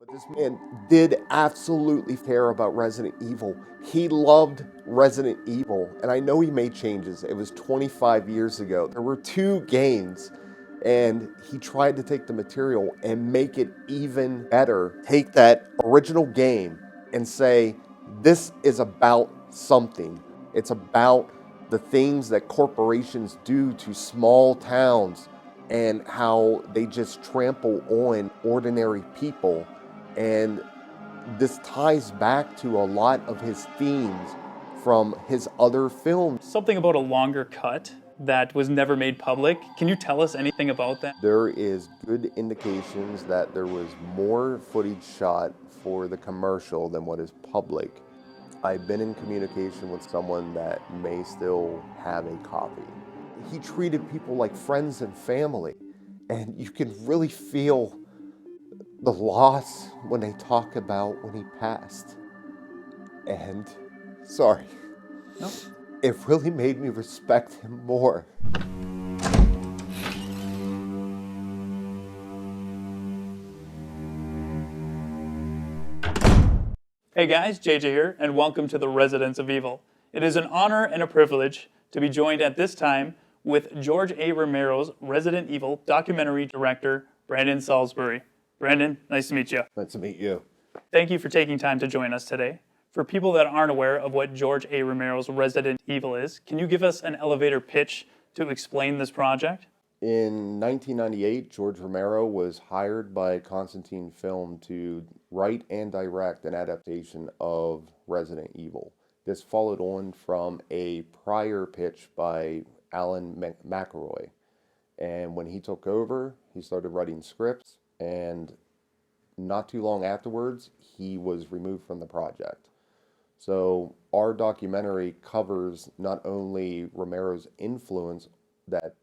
But this man did absolutely care about Resident Evil. He loved Resident Evil, and I know he made changes. It was 25 years ago. There were two games, and he tried to take the material and make it even better. Take that original game and say, this is about something. It's about the things that corporations do to small towns and how they just trample on ordinary people. And this ties back to a lot of his themes from his other films. Something about a longer cut that was never made public. Can you tell us anything about that? There is good indications that there was more footage shot for the commercial than what is public. I've been in communication with someone that may still have a copy. He treated people like friends and family, and you can really feel the loss when they talk about when he passed. And sorry, No. It really made me respect him more. Hey guys, JJ here, and welcome to the Residents of Evil. It is an honor and a privilege to be joined at this time with George A. Romero's Resident Evil documentary director, Brandon Salisbury. Brandon, nice to meet you. Nice to meet you. Thank you for taking time to join us today. For people that aren't aware of what George A. Romero's Resident Evil is, can you give us an elevator pitch to explain this project? In 1998, George Romero was hired by Constantin Film to write and direct an adaptation of Resident Evil. This followed on from a prior pitch by Alan McElroy. And when he took over, he started writing scripts, and not too long afterwards, he was removed from the project. So our documentary covers not only Romero's influence that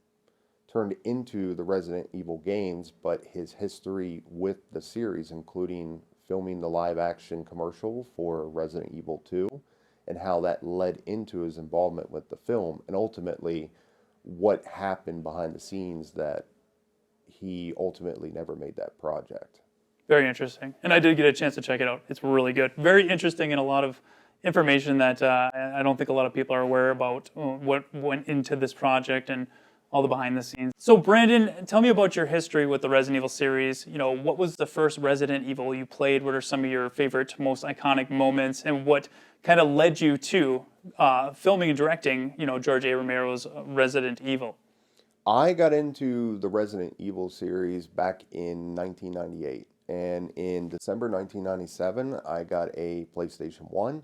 turned into the Resident Evil games, but his history with the series, including filming the live-action commercial for Resident Evil 2, and how that led into his involvement with the film, and ultimately what happened behind the scenes that he ultimately never made that project. Very interesting. And I did get a chance to check it out. It's really good. Very interesting, and a lot of information that I don't think a lot of people are aware about what went into this project and all the behind the scenes. So Brandon, tell me about your history with the Resident Evil series. You know, what was the first Resident Evil you played? What are some of your favorite, most iconic moments? And what kind of led you to filming and directing, George A. Romero's Resident Evil? I got into the Resident Evil series back in 1998. And in December 1997, I got a PlayStation 1.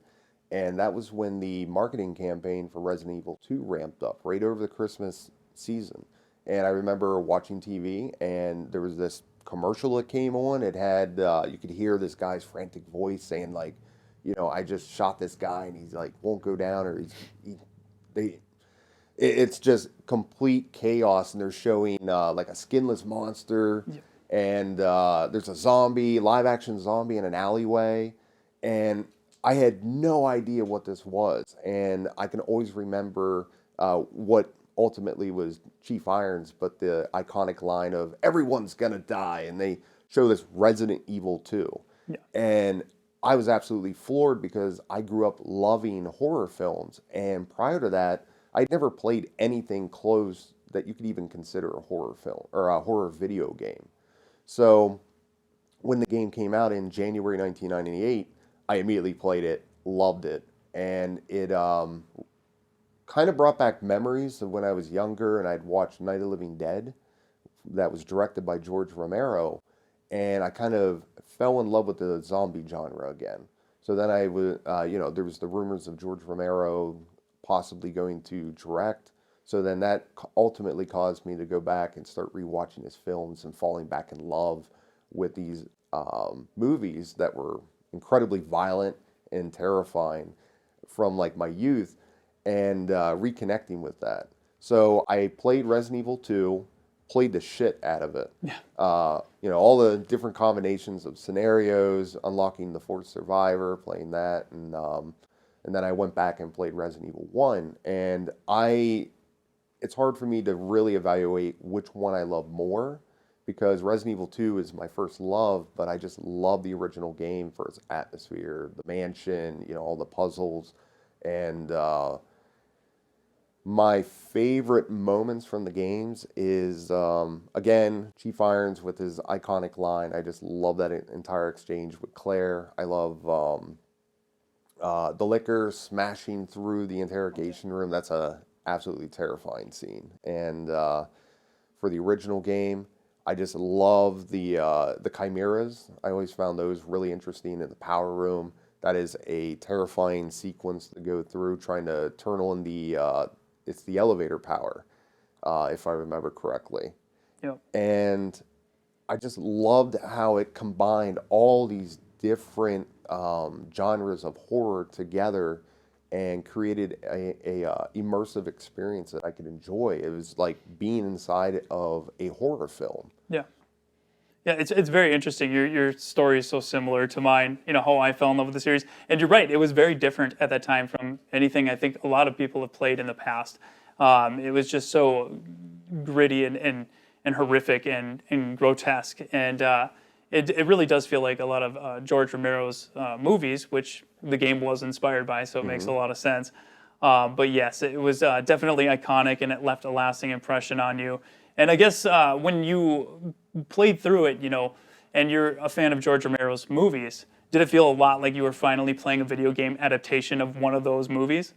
And that was when the marketing campaign for Resident Evil 2 ramped up, right over the Christmas season. And I remember watching TV, and there was this commercial that came on. It had, you could hear this guy's frantic voice saying, like, I just shot this guy, and he's like, won't go down, or it's just complete chaos. And they're showing like a skinless monster, yeah. And there's a zombie, live action zombie in an alleyway. And I had no idea what this was. And I can always remember what ultimately was Chief Irons, but the iconic line of everyone's gonna die, and they show this Resident Evil 2. Yeah. And I was absolutely floored because I grew up loving horror films, and prior to that, I'd never played anything close that you could even consider a horror film or a horror video game. So when the game came out in January 1998, I immediately played it, loved it, and it kind of brought back memories of when I was younger and I'd watched Night of the Living Dead that was directed by George Romero, and I kind of fell in love with the zombie genre again. So then I was, there was the rumors of George Romero possibly going to direct. So then that ultimately caused me to go back and start rewatching his films and falling back in love with these movies that were incredibly violent and terrifying from like my youth, and reconnecting with that. So I played Resident Evil 2, played the shit out of it. Yeah. All the different combinations of scenarios, unlocking the fourth survivor, playing that, and then I went back and played Resident Evil 1, and it's hard for me to really evaluate which one I love more, because Resident Evil 2 is my first love, but I just love the original game for its atmosphere, the mansion, all the puzzles, and my favorite moments from the games is, again, Chief Irons with his iconic line. I just love that entire exchange with Claire. I love the liquor smashing through the interrogation room. That's a absolutely terrifying scene. And for the original game, I just love the chimeras. I always found those really interesting in the power room. That is a terrifying sequence to go through, trying to turn on it's the elevator power, if I remember correctly. Yep. And I just loved how it combined all these different genres of horror together and created a immersive experience that I could enjoy. It was like being inside of a horror film. Yeah. Yeah, it's very interesting. Your story is so similar to mine, how I fell in love with the series. And you're right, it was very different at that time from anything I think a lot of people have played in the past. It was just so gritty and horrific and grotesque. And it really does feel like a lot of George Romero's movies, which the game was inspired by, so it makes a lot of sense. But yes, it was definitely iconic, and it left a lasting impression on you. And I guess when you played through it, and you're a fan of George Romero's movies, did it feel a lot like you were finally playing a video game adaptation of one of those movies?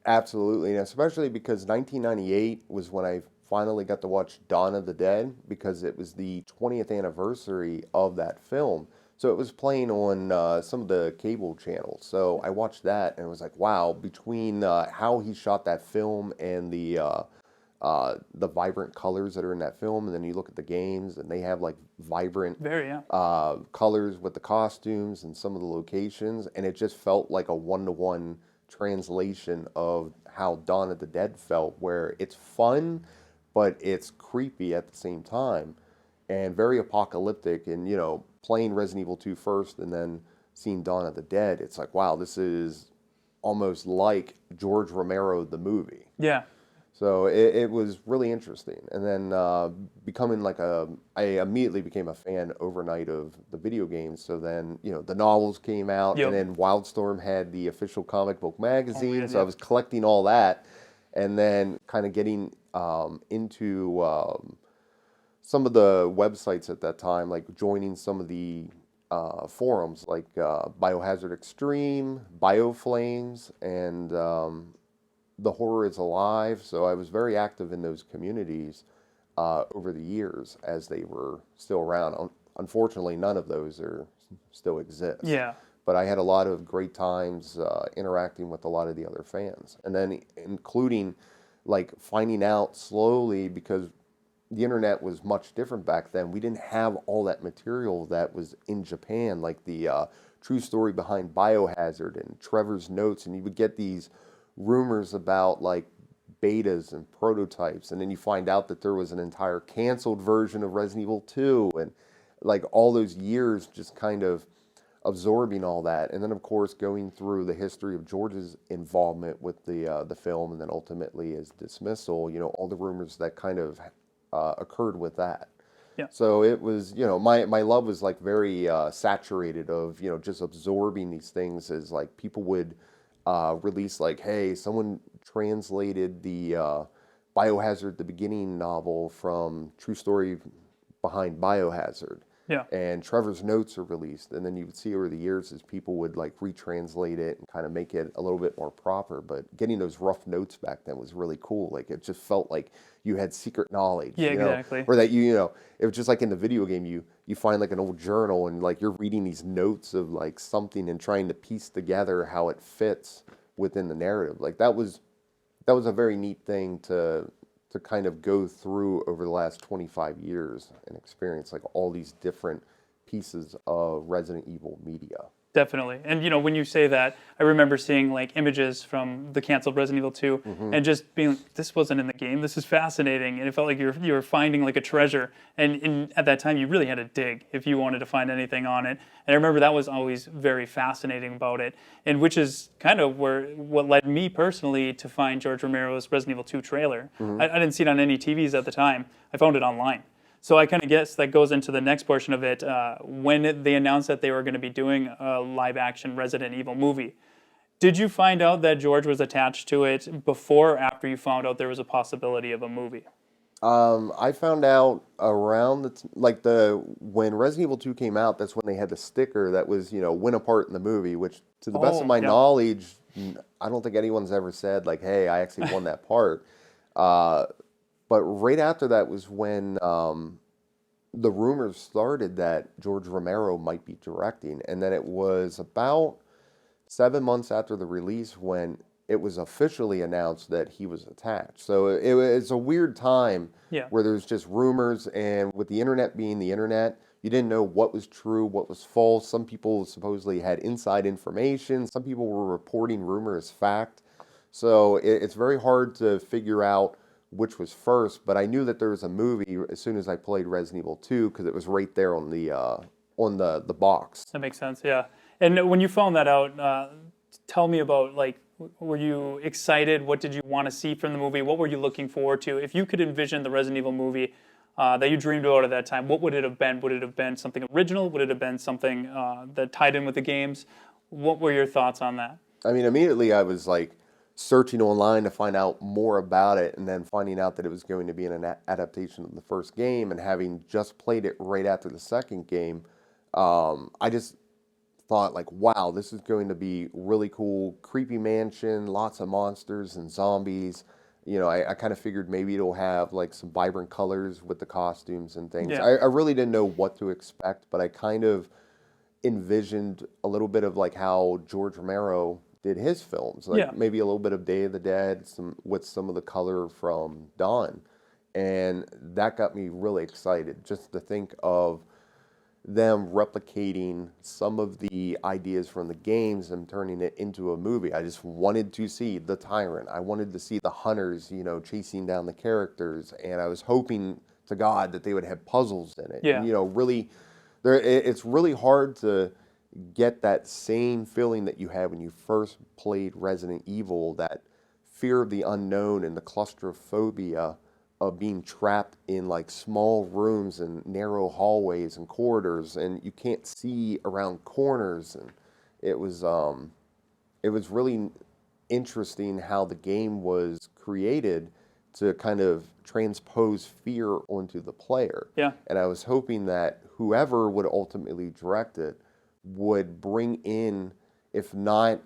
Absolutely, and especially because 1998 was when I finally got to watch Dawn of the Dead, because it was the 20th anniversary of that film. So it was playing on some of the cable channels. So I watched that and it was like, wow, between how he shot that film and the vibrant colors that are in that film, and then you look at the games and they have like vibrant colors with the costumes and some of the locations, and it just felt like a one-to-one translation of how Dawn of the Dead felt, where it's fun but it's creepy at the same time and very apocalyptic. And playing Resident Evil 2 first and then seeing Dawn of the Dead, it's like, wow, this is almost like George Romero the movie. Yeah. So it was really interesting. And then becoming I immediately became a fan overnight of the video games. So then, the novels came out, and then Wildstorm had the official comic book magazine. So I was collecting all that, and then kind of getting into some of the websites at that time, like joining some of the forums like Biohazard Extreme, Bioflames, and The Horror is Alive. So I was very active in those communities over the years as they were still around. Unfortunately, none of those still exist. Yeah. But I had a lot of great times interacting with a lot of the other fans. And then including like finding out slowly, because the internet was much different back then. We didn't have all that material that was in Japan, like the true story behind Biohazard and Trevor's notes. And you would get these rumors about like betas and prototypes, and then you find out that there was an entire canceled version of Resident Evil 2, and like all those years just kind of absorbing all that. And then of course going through the history of George's involvement with the film, and then ultimately his dismissal, all the rumors that kind of occurred with that. Yeah. So it was, my love was like very saturated of, just absorbing these things as like people would release like, hey, someone translated the Biohazard, the beginning novel, from True Story Behind Biohazard. Yeah. And Trevor's notes are released, and then you would see over the years as people would like retranslate it and kind of make it a little bit more proper. But getting those rough notes back then was really cool. Like it just felt like you had secret knowledge. Yeah, exactly. Or that it was just like in the video game, you find like an old journal and like you're reading these notes of like something and trying to piece together how it fits within the narrative. Like that was a very neat thing to kind of go through over the last 25 years and experience like all these different pieces of Resident Evil media. Definitely. And, when you say that, I remember seeing like images from the canceled Resident Evil 2 and just being like, this wasn't in the game. This is fascinating. And it felt like you were finding like a treasure. And at that time, you really had to dig if you wanted to find anything on it. And I remember that was always very fascinating about it, and which is kind of what led me personally to find George Romero's Resident Evil 2 trailer. I didn't see it on any TVs at the time. I found it online. So I kind of guess that goes into the next portion of it. When they announced that they were going to be doing a live action Resident Evil movie, did you find out that George was attached to it before or after you found out there was a possibility of a movie? I found out around the when Resident Evil 2 came out, that's when they had the sticker that was, win a part in the movie, which to the best of Oh, my yeah. knowledge, I don't think anyone's ever said like, hey, I actually won that part. Uh, but right after that was when the rumors started that George Romero might be directing, and then it was about 7 months after the release when it was officially announced that he was attached. So it's a weird time Yeah. where there's just rumors, and with the internet being the internet, you didn't know what was true, what was false. Some people supposedly had inside information. Some people were reporting rumor as fact. So it's very hard to figure out which was first. But I knew that there was a movie as soon as I played Resident Evil 2 because it was right there on the box. That makes sense. Yeah. And when you found that out, tell me about like, were you excited? What did you want to see from the movie? What were you looking forward to? If you could envision the Resident Evil movie that you dreamed about at that time, what would it have been? Would it have been something original? Would it have been something that tied in with the games? What were your thoughts on that? I mean, immediately I was like searching online to find out more about it, and then finding out that it was going to be an adaptation of the first game, and having just played it right after the second game, I just thought like, wow, this is going to be really cool. Creepy mansion, lots of monsters and zombies. I kind of figured maybe it'll have like some vibrant colors with the costumes and things. Yeah. I really didn't know what to expect, but I kind of envisioned a little bit of like how George Romero did his films, like Yeah. maybe a little bit of Day of the Dead, some of the color from Dawn, and that got me really excited just to think of them replicating some of the ideas from the games and turning it into a movie. I just wanted to see the Tyrant. I wanted to see the hunters, chasing down the characters, and I was hoping to God that they would have puzzles in it. Yeah. Really, it's really hard to get that same feeling that you had when you first played Resident Evil, that fear of the unknown and the claustrophobia of being trapped in like small rooms and narrow hallways and corridors, and you can't see around corners. And it was really interesting how the game was created to kind of transpose fear onto the player. Yeah. And I was hoping that whoever would ultimately direct it would bring in, if not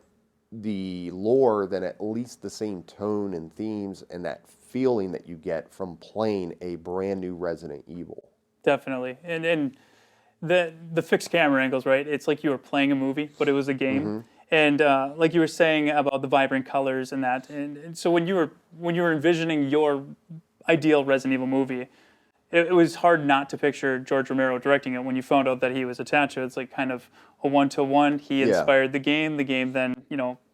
the lore, then at least the same tone and themes and that feeling that you get from playing a brand new Resident Evil. Definitely. And the fixed camera angles, right? It's like you were playing a movie, but it was a game. And like you were saying about the vibrant colors and that, and so when you were envisioning your ideal Resident Evil movie, it was hard not to picture George Romero directing it. When you found out that he was attached to it, it's like kind of a one-to-one. He Yeah. inspired the game. The game then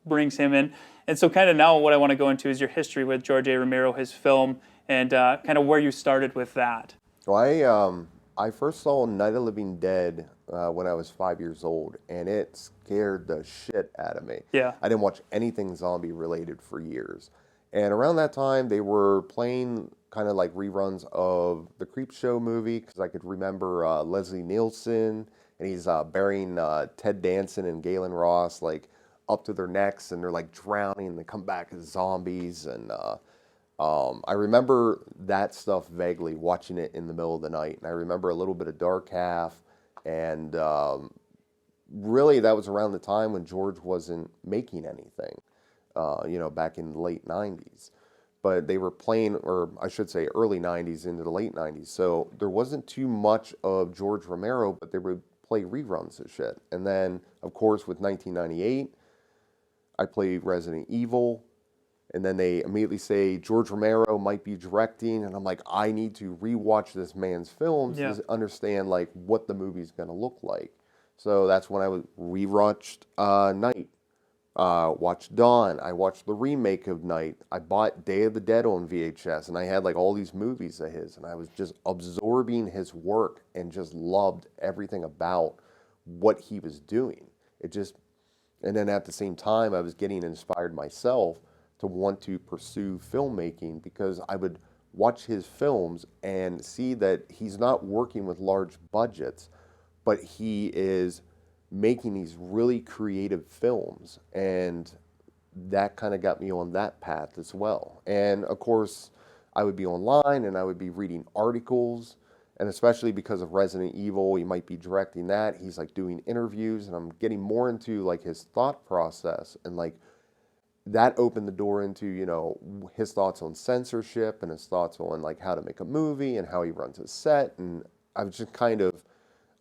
brings him in. And so kind of now what I want to go into is your history with George A. Romero, his film, and kind of where you started with that. Well, I first saw Night of the Living Dead when I was 5 years old, and it scared the shit out of me. Yeah. I didn't watch anything zombie related for years. And around that time, they were playing kind of like reruns of the Creepshow movie, because I could remember Leslie Nielsen, and he's burying Ted Danson and Galen Ross like up to their necks, and they're like drowning, and they come back as zombies. And I remember that stuff vaguely, watching it in the middle of the night. And I remember a little bit of Dark Half, and really that was around the time when George wasn't making anything, back in the late 90s. But they were playing, or I should say early 90s into the late 90s. So there wasn't too much of George Romero, but they would play reruns of shit. And then, of course, with 1998, I played Resident Evil. And then they immediately say George Romero might be directing, and I'm like, I need to rewatch this man's films Yeah. to understand like what the movie's gonna look like. So that's when I rewatched Night, watched Dawn. I watched the remake of Night. I bought Day of the Dead on VHS, and I had like all these movies of his, and I was just absorbing his work and just loved everything about what he was doing. And then at the same time, I was getting inspired myself to want to pursue filmmaking, because I would watch his films and see that he's not working with large budgets, but he is making these really creative films. And that kind of got me on that path as well. And of course, I would be online and I would be reading articles. And especially because of Resident Evil, he might be directing that. He's like doing interviews, and I'm getting more into like his thought process, and like that opened the door into, his thoughts on censorship and his thoughts on like how to make a movie and how he runs his set. And I was just kind of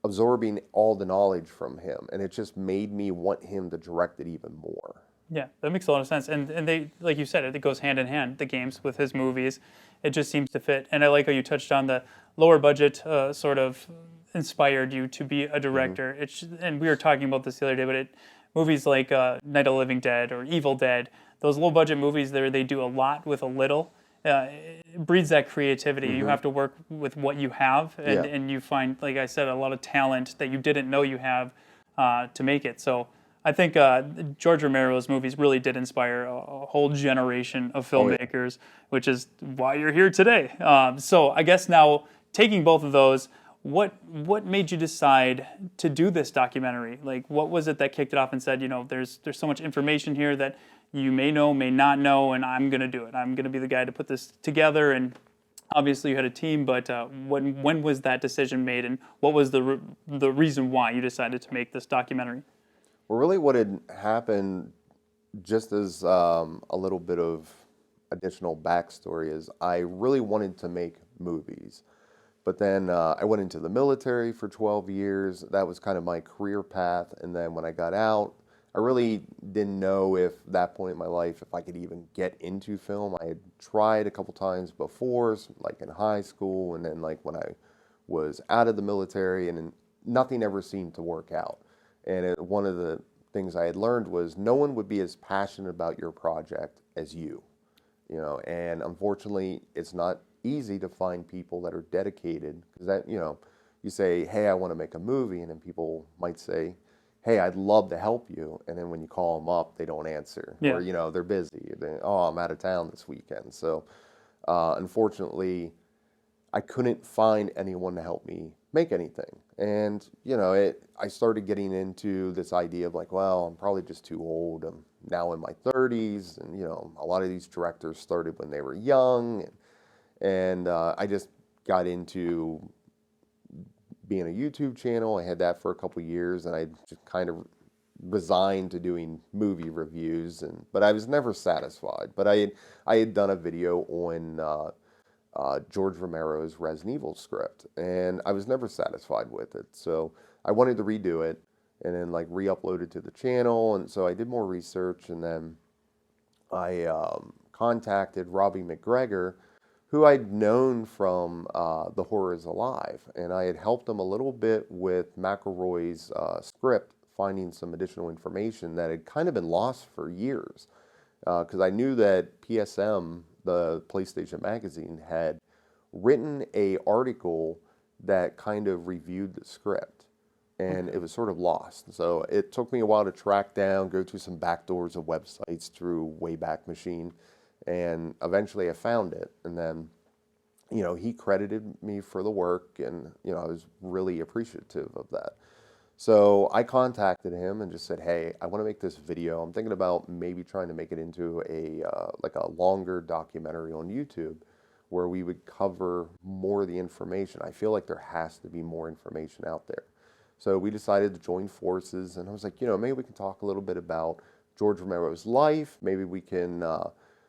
absorbing all the knowledge from him, and it just made me want him to direct it even more. Yeah, that makes a lot of sense. And they, like you said, it goes hand in hand, the games with his movies. It just seems to fit. And I like how you touched on the lower budget sort of inspired you to be a director. And we were talking about this the other day, but movies like Night of the Living Dead or Evil Dead, those low budget movies there, they do a lot with a little. It breeds that creativity. You have to work with what you have, and you find, like I said, a lot of talent that you didn't know you have to make it. So I think George Romero's movies really did inspire a whole generation of filmmakers, which is why you're here today. So I guess now, taking both of those, what made you decide to do this documentary? Like, what was it that kicked it off and said, there's so much information here that you may know, may not know, and I'm going to do it. I'm going to be the guy to put this together. And obviously you had a team, but when was that decision made, and what was the reason why you decided to make this documentary? Well, really what had happened, just as a little bit of additional backstory, is I really wanted to make movies. But then I went into the military for 12 years. That was kind of my career path. And then when I got out, I really didn't know if at that point in my life, if I could even get into film. I had tried a couple times before, like in high school, and then like when I was out of the military, and nothing ever seemed to work out. And one of the things I had learned was no one would be as passionate about your project as you, and unfortunately it's not easy to find people that are dedicated, because that, you say, hey, I want to make a movie, and then people might say, hey, I'd love to help you, and then when you call them up, they don't answer, or they're busy. Oh, I'm out of town this weekend. So unfortunately, I couldn't find anyone to help me make anything. And, I started getting into this idea of like, well, I'm probably just too old. I'm now in my 30s. And, a lot of these directors started when they were young. And I just got into being a YouTube channel. I had that for a couple of years, and I just kind of resigned to doing movie reviews. But I was never satisfied. But I had done a video on George Romero's Resident Evil script, and I was never satisfied with it. So I wanted to redo it, and then like re-upload it to the channel. And so I did more research, and then I contacted Robbie McGregor, who I'd known from The Horror is Alive, and I had helped him a little bit with McElroy's script, finding some additional information that had kind of been lost for years, because I knew that PSM, the PlayStation Magazine, had written an article that kind of reviewed the script, and it was sort of lost. So it took me a while to track down, go through some backdoors of websites through Wayback Machine, and eventually I found it. And then, he credited me for the work, and, I was really appreciative of that. So I contacted him and just said, hey, I want to make this video. I'm thinking about maybe trying to make it into like a longer documentary on YouTube where we would cover more of the information. I feel like there has to be more information out there. So we decided to join forces, and I was like, maybe we can talk a little bit about George Romero's life. Maybe we can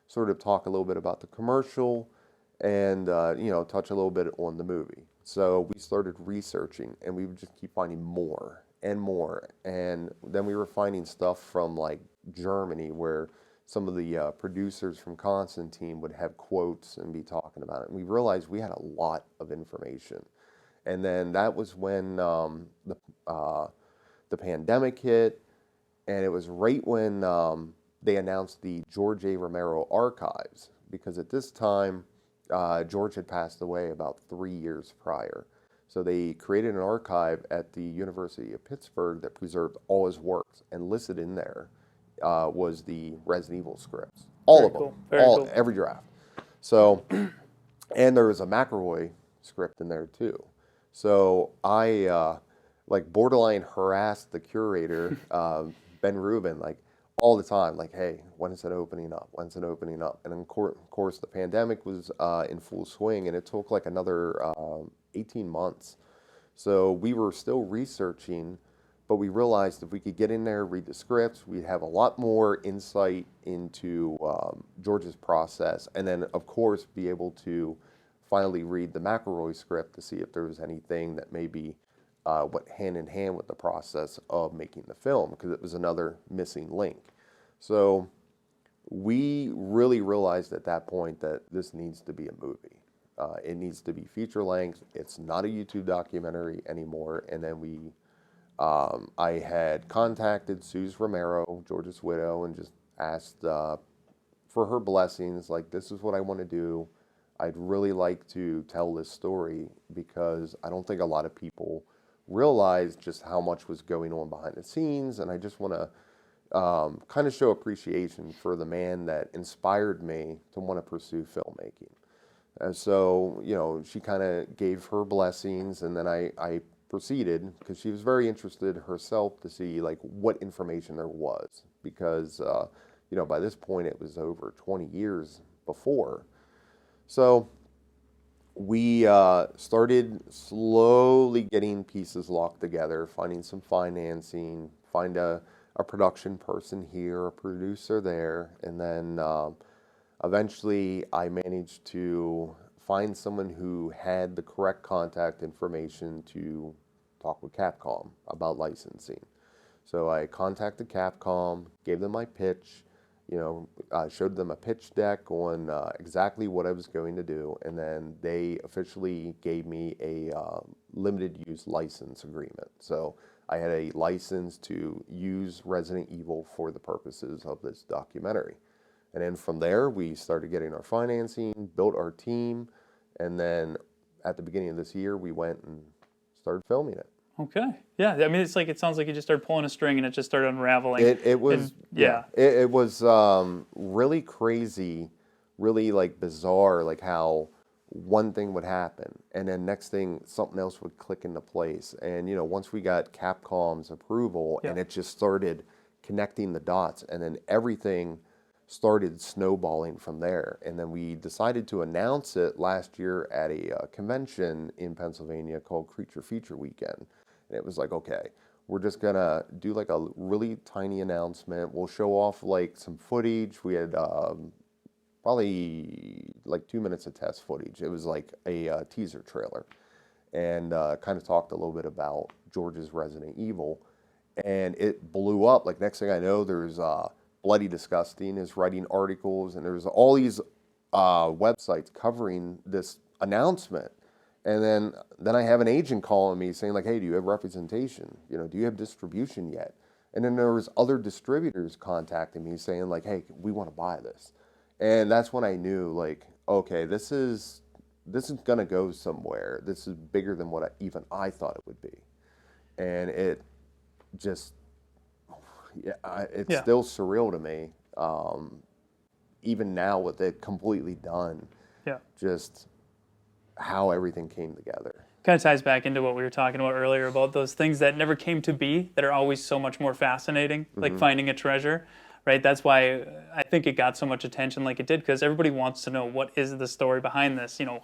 sort of talk a little bit about the commercial, and touch a little bit on the movie. So we started researching, and we would just keep finding more and more. And then we were finding stuff from like Germany, where some of the producers from Constantin would have quotes and be talking about it. And we realized we had a lot of information. And then that was when the pandemic hit, and it was right when they announced the George A. Romero archives, because at this time, George had passed away about 3 years prior. So they created an archive at the University of Pittsburgh that preserved all his works, and listed in there was the Resident Evil scripts. All of them. Very cool. Every draft. So And there was a McElroy script in there too. So I like borderline harassed the curator, Ben Rubin, like all the time, like, hey, when is it opening up? When's it opening up? And then, of course, the pandemic was in full swing, and it took like another 18 months. So we were still researching, but we realized if we could get in there, read the scripts, we'd have a lot more insight into George's process, and then, of course, be able to finally read the McElroy script to see if there was anything that maybe went hand in hand with the process of making the film, because it was another missing link. So we really realized at that point that this needs to be a movie. It needs to be feature length. It's not a YouTube documentary anymore. And then I had contacted Suze Romero, George's widow, and just asked for her blessings. Like, this is what I want to do. I'd really like to tell this story because I don't think a lot of people realize just how much was going on behind the scenes. And I just want to kind of show appreciation for the man that inspired me to want to pursue filmmaking. And so, she kind of gave her blessings, and then I proceeded, because she was very interested herself to see like what information there was, because by this point it was over 20 years before. So we started slowly getting pieces locked together, finding some financing, find a production person here, a producer there, and then eventually I managed to find someone who had the correct contact information to talk with Capcom about licensing. So I contacted Capcom, gave them my pitch, showed them a pitch deck on exactly what I was going to do, and then they officially gave me a limited use license agreement. So I had a license to use Resident Evil for the purposes of this documentary. And then from there, we started getting our financing, built our team, and then at the beginning of this year, we went and started filming it. Okay. Yeah. I mean, it sounds like you just started pulling a string and it just started unraveling. It was, yeah. It was really crazy, really like bizarre, like how one thing would happen and then next thing something else would click into place. And once we got Capcom's approval, and it just started connecting the dots, and then everything started snowballing from there. And then we decided to announce it last year at a convention in Pennsylvania called Creature Feature Weekend. And it was like, okay, we're just gonna do like a really tiny announcement. We'll show off like some footage. We had probably like 2 minutes of test footage. It was like a teaser trailer, and kind of talked a little bit about George's Resident Evil. And it blew up. Like, next thing I know, there's Bloody Disgusting is writing articles, and there's all these websites covering this announcement. And then I have an agent calling me saying like, hey, do you have representation? Do you have distribution yet? And then there was other distributors contacting me saying like, hey, we want to buy this. And that's when I knew like, okay, this is gonna go somewhere. This is bigger than what even I thought it would be. And it just, it's still surreal to me, even now with it completely done. Yeah. Just how everything came together. Kind of ties back into what we were talking about earlier about those things that never came to be that are always so much more fascinating, like finding a treasure, right? That's why I think it got so much attention like it did, because everybody wants to know what is the story behind this. How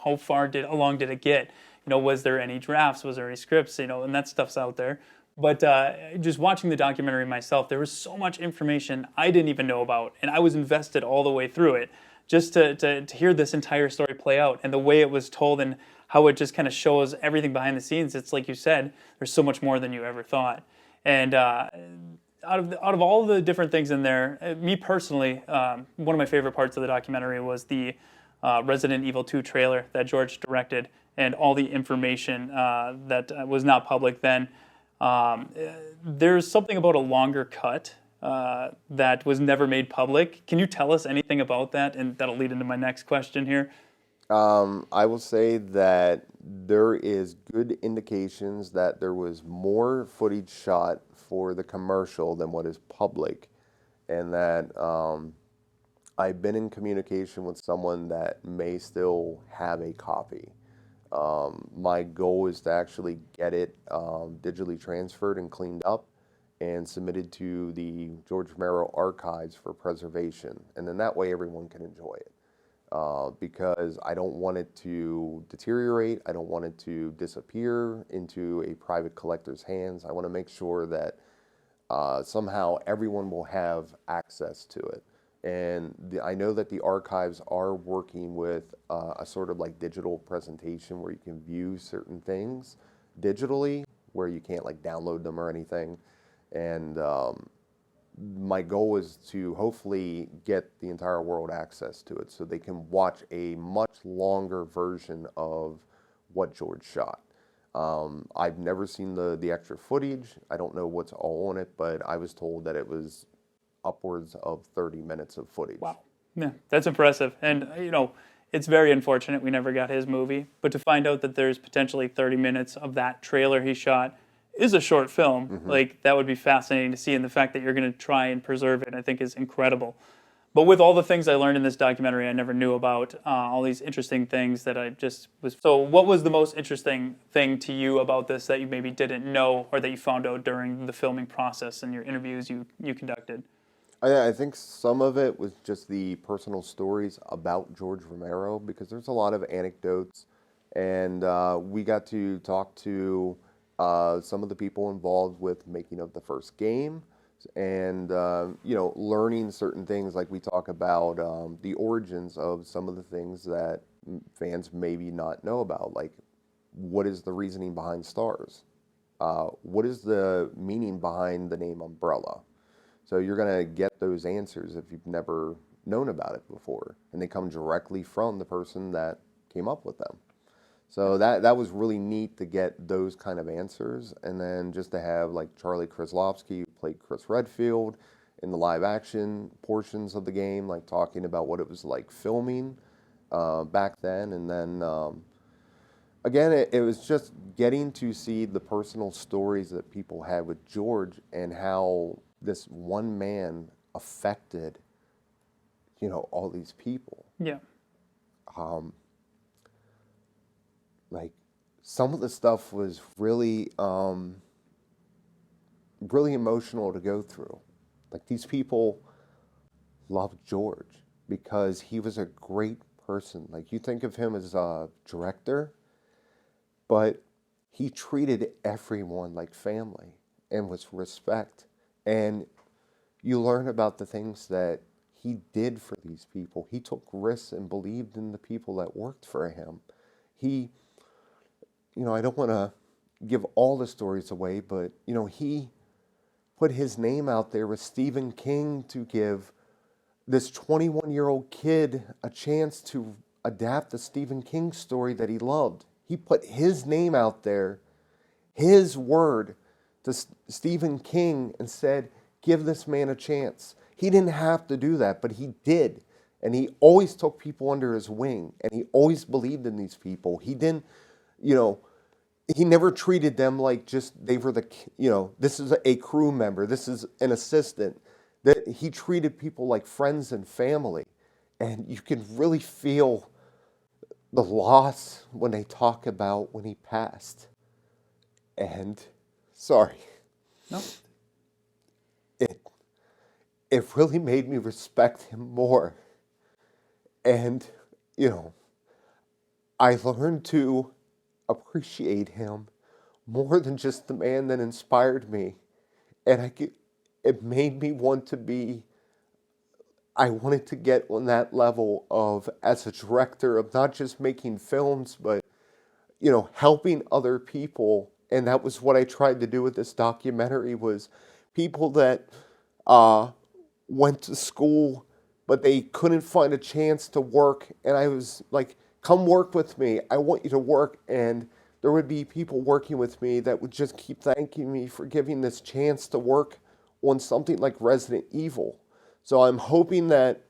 long did it get? Was there any drafts? Was there any scripts? And that stuff's out there. But just watching the documentary myself, there was so much information I didn't even know about, and I was invested all the way through it, just to hear this entire story play out, and the way it was told and how it just kind of shows everything behind the scenes. It's like you said, there's so much more than you ever thought. And out of all the different things in there, me personally, one of my favorite parts of the documentary was the Resident Evil 2 trailer that George directed, and all the information that was not public then. There's something about a longer cut that was never made public. Can you tell us anything about that? And that'll lead into my next question here. I will say that there is good indications that there was more footage shot for the commercial than what is public, and that I've been in communication with someone that may still have a copy. My goal is to actually get it digitally transferred and cleaned up and submitted to the George Romero archives for preservation. And then that way everyone can enjoy it. Because I don't want it to deteriorate. I don't want it to disappear into a private collector's hands. I want to make sure that somehow everyone will have access to it. And I know that the archives are working with a sort of like digital presentation where you can view certain things digitally, where you can't like download them or anything. And my goal is to hopefully get the entire world access to it so they can watch a much longer version of what George shot. I've never seen the extra footage. I don't know what's all on it, but I was told that it was upwards of 30 minutes of footage. Wow. Yeah, that's impressive. And, it's very unfortunate we never got his movie, but to find out that there's potentially 30 minutes of that trailer he shot is a short film, like that would be fascinating to see, and the fact that you're going to try and preserve it, I think, is incredible. But with all the things I learned in this documentary I never knew about, all these interesting things that I just was... So what was the most interesting thing to you about this that you maybe didn't know or that you found out during the filming process and your interviews you conducted? I think some of it was just the personal stories about George Romero, because there's a lot of anecdotes, and we got to talk to some of the people involved with making of the first game, and learning certain things. Like we talk about the origins of some of the things that fans maybe not know about, like what is the reasoning behind stars, what is the meaning behind the name Umbrella. So you're going to get those answers if you've never known about it before, and they come directly from the person that came up with them. So that was really neat to get those kind of answers, and then just to have like Charlie Kraslovsky, who played Chris Redfield in the live action portions of the game, like talking about what it was like filming back then, and then again, it was just getting to see the personal stories that people had with George and how this one man affected, all these people. Yeah. Like some of the stuff was really, really emotional to go through. Like these people loved George because he was a great person. Like you think of him as a director, but he treated everyone like family and with respect. And you learn about the things that he did for these people. He took risks and believed in the people that worked for him. He, I don't want to give all the stories away, but, he put his name out there with Stephen King to give this 21-year-old kid a chance to adapt the Stephen King story that he loved. He put his name out there, his word, to Stephen King and said, give this man a chance. He didn't have to do that, but he did. And he always took people under his wing, and he always believed in these people. He didn't, he never treated them like just they were this is a crew member, this is an assistant. That he treated people like friends and family. And you can really feel the loss when they talk about when he passed. And sorry. No. It really made me respect him more. And, I learned to appreciate him more than just the man that inspired me. And it made me want to I wanted to get on that level of, as a director, of not just making films, but, helping other people. And that was what I tried to do with this documentary, was people that went to school, but they couldn't find a chance to work. And I was like, come work with me. I want you to work. And there would be people working with me that would just keep thanking me for giving this chance to work on something like Resident Evil. So I'm hoping that,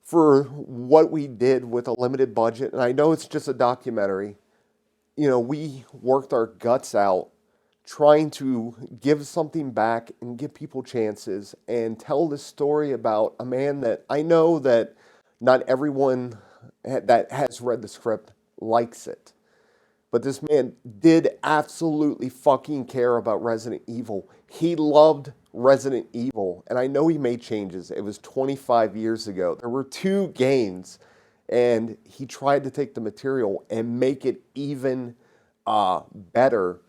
for what we did with a limited budget, and I know it's just a documentary, we worked our guts out trying to give something back and give people chances and tell this story about a man that I know that not everyone that has read the script likes it. But this man did absolutely fucking care about Resident Evil. He loved Resident Evil. And I know he made changes. It was 25 years ago. There were two games. And he tried to take the material and make it even better,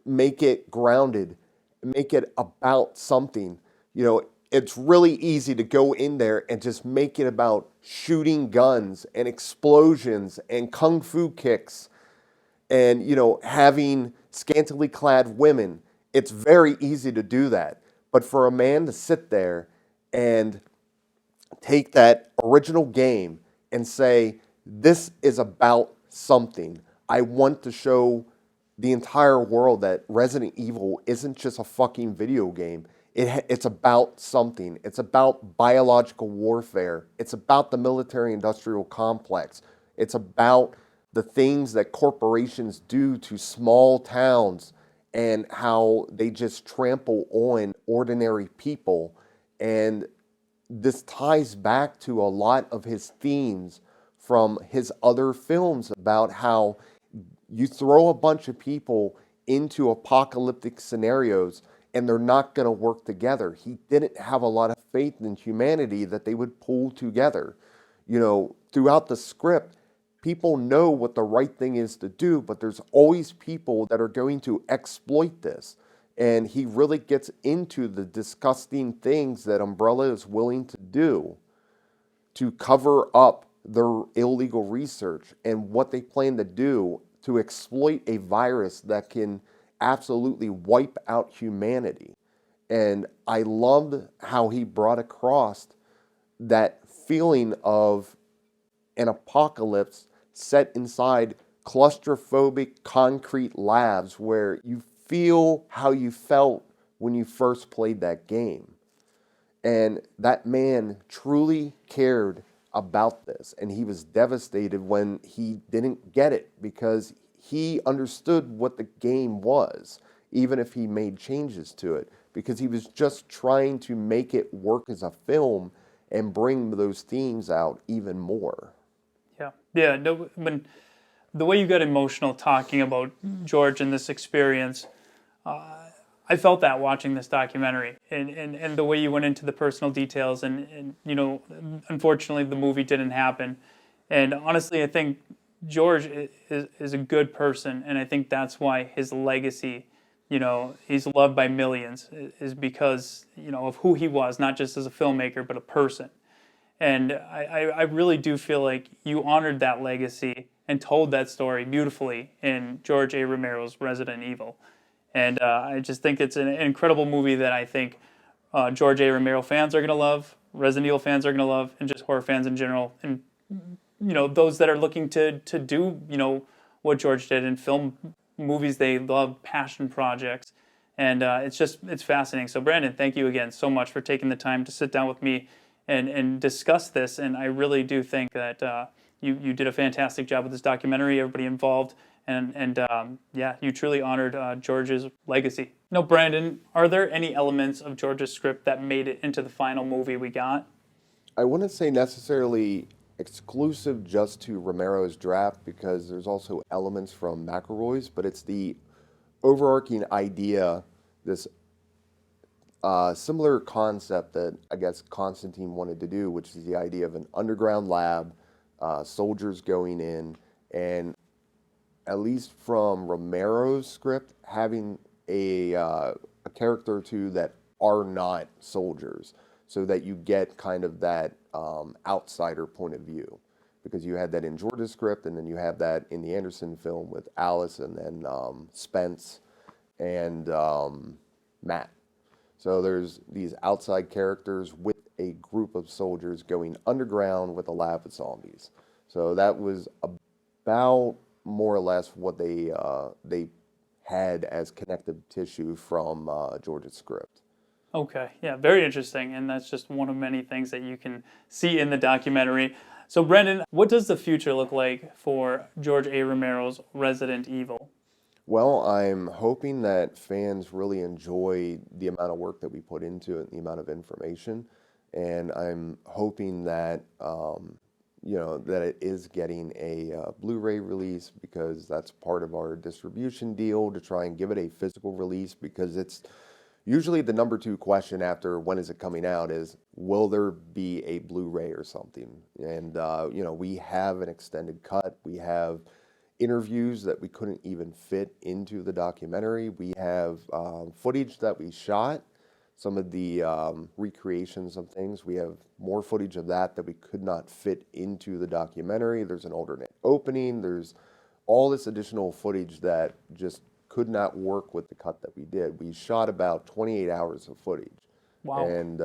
make it grounded, make it about something. You know, it's really easy to go in there and just make it about shooting guns and explosions and kung fu kicks and, you know, having scantily clad women. It's very easy to do that. But for a man to sit there and take that original game and say, this is about something. I want to show the entire world that Resident Evil isn't just a fucking video game. It's about something. It's about biological warfare. It's about the military-industrial complex. It's about the things that corporations do to small towns and how they just trample on ordinary people. And this ties back to a lot of his themes from his other films about how you throw a bunch of people into apocalyptic scenarios and they're not going to work together. He didn't have a lot of faith in humanity that they would pull together. You know, throughout the script, people know what the right thing is to do, but there's always people that are going to exploit this. And he really gets into the disgusting things that Umbrella is willing to do to cover up their illegal research and what they plan to do to exploit a virus that can absolutely wipe out humanity. And I loved how he brought across that feeling of an apocalypse set inside claustrophobic concrete labs where you feel how you felt when you first played that game. And that man truly cared about this. And he was devastated when he didn't get it because he understood what the game was, even if he made changes to it, because he was just trying to make it work as a film and bring those themes out even more. Yeah. No, when the way you got emotional talking about George and this experience, I felt that watching this documentary, and the way you went into the personal details, and you know, unfortunately the movie didn't happen, and honestly I think George is a good person, and I think that's why his legacy, you know, he's loved by millions, is because, you know, of who he was, not just as a filmmaker but a person. And I really do feel like you honored that legacy and told that story beautifully in George A. Romero's Resident Evil. And I just think it's an incredible movie that I think George A. Romero fans are going to love, Resident Evil fans are going to love, and just horror fans in general. And, you know, those that are looking to do, you know, what George did and film movies they love, passion projects. And it's fascinating. So, Brandon, thank you again so much for taking the time to sit down with me and discuss this. And I really do think that you did a fantastic job with this documentary, everybody involved. And yeah, you truly honored George's legacy. Now, Brandon, are there any elements of George's script that made it into the final movie we got? I wouldn't say necessarily exclusive just to Romero's draft because there's also elements from McElroy's, but it's the overarching idea, this similar concept that I guess Constantine wanted to do, which is the idea of an underground lab, soldiers going in, and at least from Romero's script, having a character or two that are not soldiers, so that you get kind of that outsider point of view. Because you had that in George's script, and then you have that in the Anderson film with Alice, and then Spence and Matt. So there's these outside characters with a group of soldiers going underground with a lab of zombies. So that was about more or less what they had as connective tissue from George's script. Okay, yeah, very interesting, and that's just one of many things that you can see in the documentary. So, Brendan, what does the future look like for George A. Romero's Resident Evil? Well, I'm hoping that fans really enjoy the amount of work that we put into it and the amount of information. And I'm hoping that, that it is getting a Blu-ray release because that's part of our distribution deal to try and give it a physical release because it's usually the number two question after when is it coming out is, will there be a Blu-ray or something? And, we have an extended cut. We have interviews that we couldn't even fit into the documentary. We have footage that we shot, some of the recreations of things. We have more footage of that we could not fit into the documentary. There's an alternate opening. There's all this additional footage that just could not work with the cut that we did. We shot about 28 hours of footage. Wow. And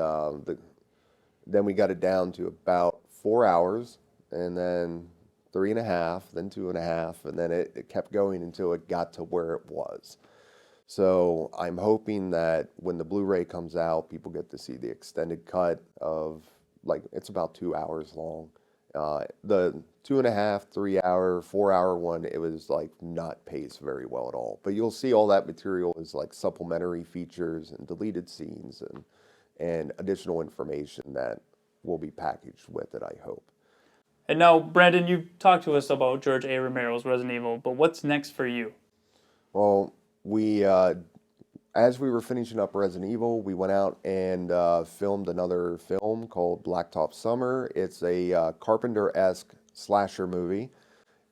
then we got it down to about 4 hours, and then 3.5, then 2.5, and then it kept going until it got to where it was. So I'm hoping that when the Blu-ray comes out, people get to see the extended cut of, like, it's about 2 hours long. The 2.5, 3 hour, 4 hour one, it was like not paced very well at all. But you'll see all that material is like supplementary features and deleted scenes and additional information that will be packaged with it, I hope. And now, Brandon, you talked to us about George A. Romero's Resident Evil, but what's next for you? Well, as we were finishing up Resident Evil, we went out and filmed another film called Blacktop Summer. It's a Carpenter-esque slasher movie,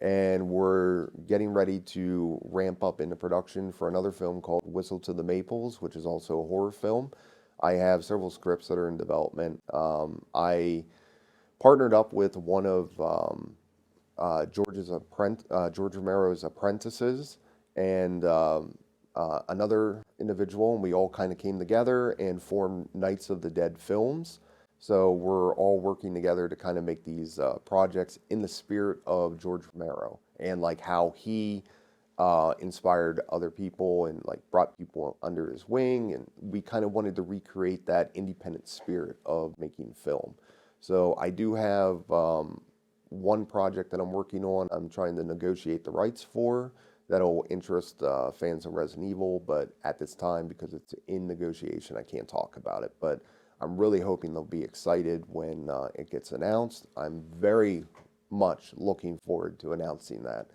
and we're getting ready to ramp up into production for another film called Whistle to the Maples, which is also a horror film. I have several scripts that are in development. I partnered up with one of George Romero's apprentices and another individual, and we all kind of came together and formed Knights of the Dead Films. So we're all working together to kind of make these projects in the spirit of George Romero and like how he inspired other people and like brought people under his wing, and we kind of wanted to recreate that independent spirit of making film. So I do have one project that I'm working on. I'm trying to negotiate the rights for that'll interest fans of Resident Evil, but at this time, because it's in negotiation, I can't talk about it. But I'm really hoping they'll be excited when it gets announced. I'm very much looking forward to announcing that.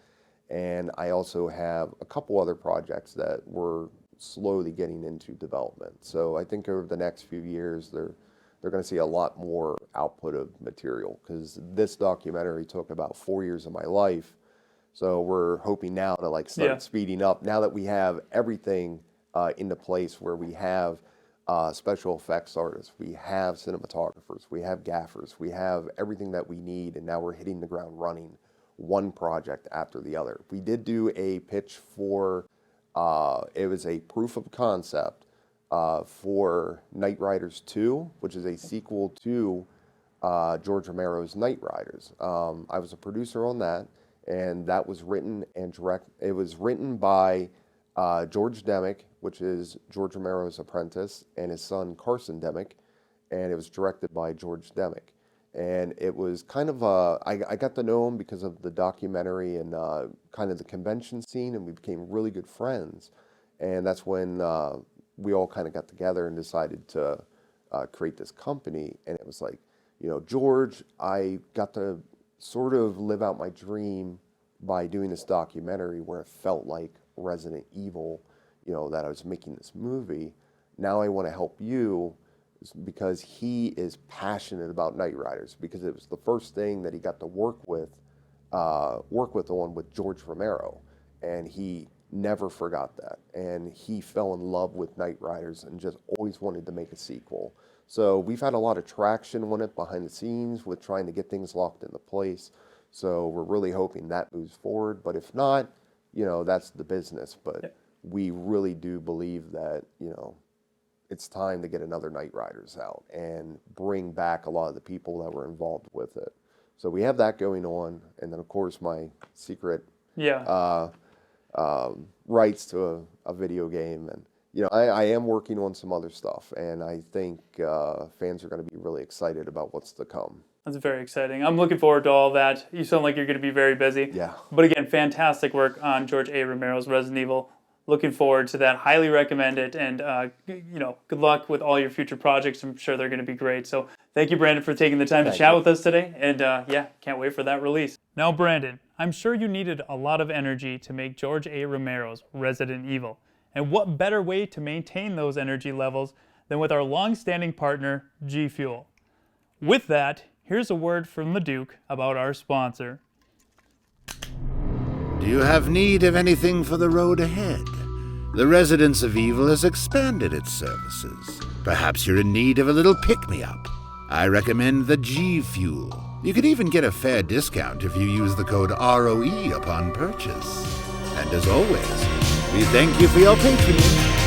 And I also have a couple other projects that we're slowly getting into development. So I think over the next few years, they're going to see a lot more output of material because this documentary took about 4 years of my life. So we're hoping now to like start speeding up now that we have everything into place where we have special effects artists, we have cinematographers, we have gaffers, we have everything that we need, and now we're hitting the ground running one project after the other. We did do a pitch for, it was a proof of concept for Knight Riders 2, which is a sequel to George Romero's Knight Riders. I was a producer on that, and that was written and it was written by George Demick, which is George Romero's apprentice, and his son Carson Demick, and it was directed by George Demick. And it was kind of I got to know him because of the documentary and kind of the convention scene, and we became really good friends. And that's when we all kind of got together and decided to create this company. And it was like, George, I got to sort of live out my dream by doing this documentary where it felt like Resident Evil, that I was making this movie. Now I want to help you because he is passionate about Knight Riders because it was the first thing that he got to work with George Romero, and he never forgot that, and he fell in love with Knight Riders and just always wanted to make a sequel. So we've had a lot of traction on it behind the scenes with trying to get things locked into place. So we're really hoping that moves forward, but if not, that's the business. But we really do believe that, it's time to get another Knight Riders out and bring back a lot of the people that were involved with it. So we have that going on, and then of course my secret rights to a video game, I am working on some other stuff, and I think fans are going to be really excited about what's to come. That's very exciting. I'm looking forward to all that. You sound like you're going to be very busy. Yeah. But again, fantastic work on George A. Romero's Resident Evil. Looking forward to that. Highly recommend it. And, good luck with all your future projects. I'm sure they're going to be great. So thank you, Brandon, for taking the time to chat with us today. And, can't wait for that release. Now, Brandon, I'm sure you needed a lot of energy to make George A. Romero's Resident Evil. And what better way to maintain those energy levels than with our long-standing partner, G Fuel. With that, here's a word from the Duke about our sponsor. Do you have need of anything for the road ahead? The Residence of Evil has expanded its services. Perhaps you're in need of a little pick-me-up. I recommend the G Fuel. You can even get a fair discount if you use the code ROE upon purchase. And as always, we thank you for your patronage.